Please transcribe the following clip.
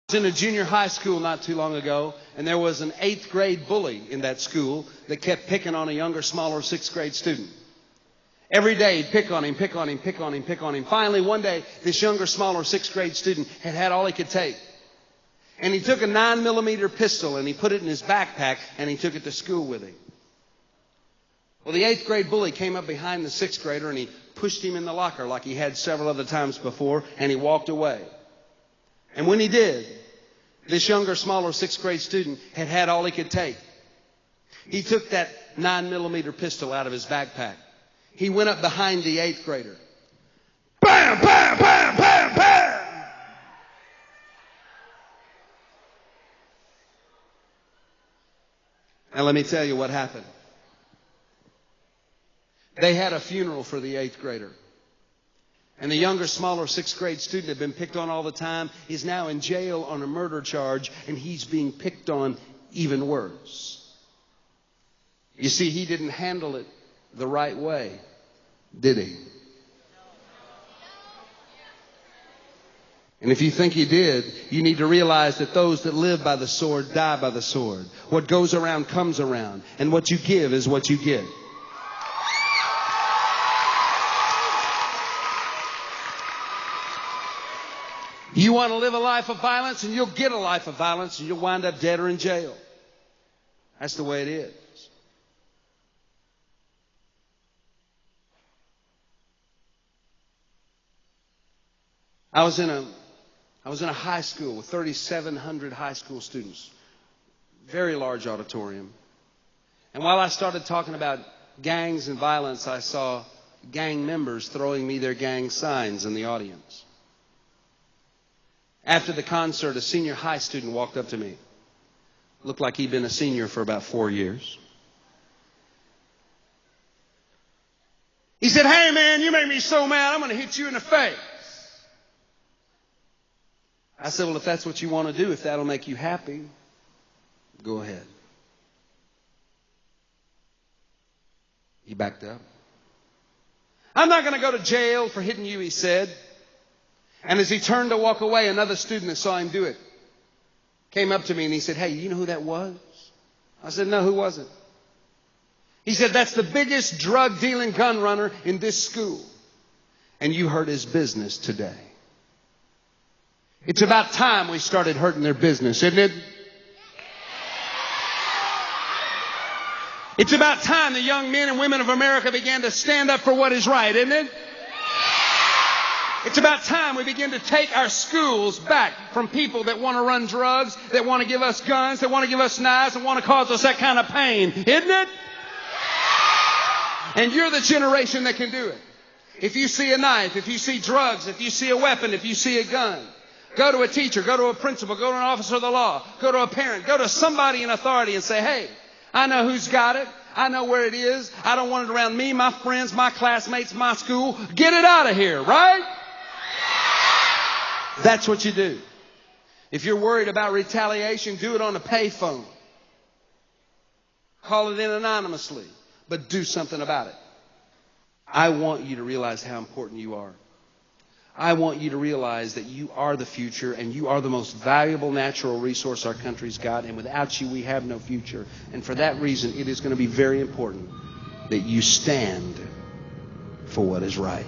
I was in a junior high school not too long ago, and there was an 8th grade bully in that school that kept picking on a younger, smaller 6th grade student. Every day he'd pick on him, pick on him, pick on him, pick on him. Finally, one day, this younger, smaller 6th grade student had had all he could take. And he took a 9mm pistol and he put it in his backpack and he took it to school with him. Well, the 8th grade bully came up behind the 6th grader and he pushed him in the locker like he had several other times before, and he walked away. And when he did, this younger, smaller 6th grade student had had all he could take. He took that 9mm pistol out of his backpack. He went up behind the 8th grader. Bam, bam, bam, bam, bam. Now let me tell you what happened. They had a funeral for the 8th grader. And the younger, smaller 6th grade student had been picked on all the time, is now in jail on a murder charge, and he's being picked on even worse. You see, he didn't handle it the right way, did he? And if you think he did, you need to realize that those that live by the sword die by the sword. What goes around comes around, and what you give is what you get. You want to live a life of violence, and you'll get a life of violence, and you'll wind up dead or in jail. That's the way it is. I was in a high school with 3,700 high school students. Very large auditorium. And while I started talking about gangs and violence, I saw gang members throwing me their gang signs in the audience. After the concert, a senior high student walked up to me. Looked like he'd been a senior for about 4 years. He said, "Hey man, you made me so mad, I'm going to hit you in the face." I said, "Well, if that's what you want to do, if that'll make you happy, go ahead." He backed up. "I'm not going to go to jail for hitting you," he said. And as he turned to walk away, another student that saw him do it came up to me and he said, "Hey, you know who that was?" I said, "No, who was it?" He said, "That's the biggest drug-dealing gun runner in this school. And you hurt his business today." It's about time we started hurting their business, isn't it? It's about time the young men and women of America began to stand up for what is right, isn't it? It's about time we begin to take our schools back from people that want to run drugs, that want to give us guns, that want to give us knives, and want to cause us that kind of pain, isn't it? And you're the generation that can do it. If you see a knife, if you see drugs, if you see a weapon, if you see a gun, go to a teacher, go to a principal, go to an officer of the law, go to a parent, go to somebody in authority and say, "Hey, I know who's got it. I know where it is. I don't want it around me, my friends, my classmates, my school. Get it out of here," right? That's what you do. If you're worried about retaliation, do it on a payphone. Call it in anonymously, but do something about it. I want you to realize how important you are. I want you to realize that you are the future and you are the most valuable natural resource our country's got, and without you we have no future. And for that reason, it is going to be very important that you stand for what is right.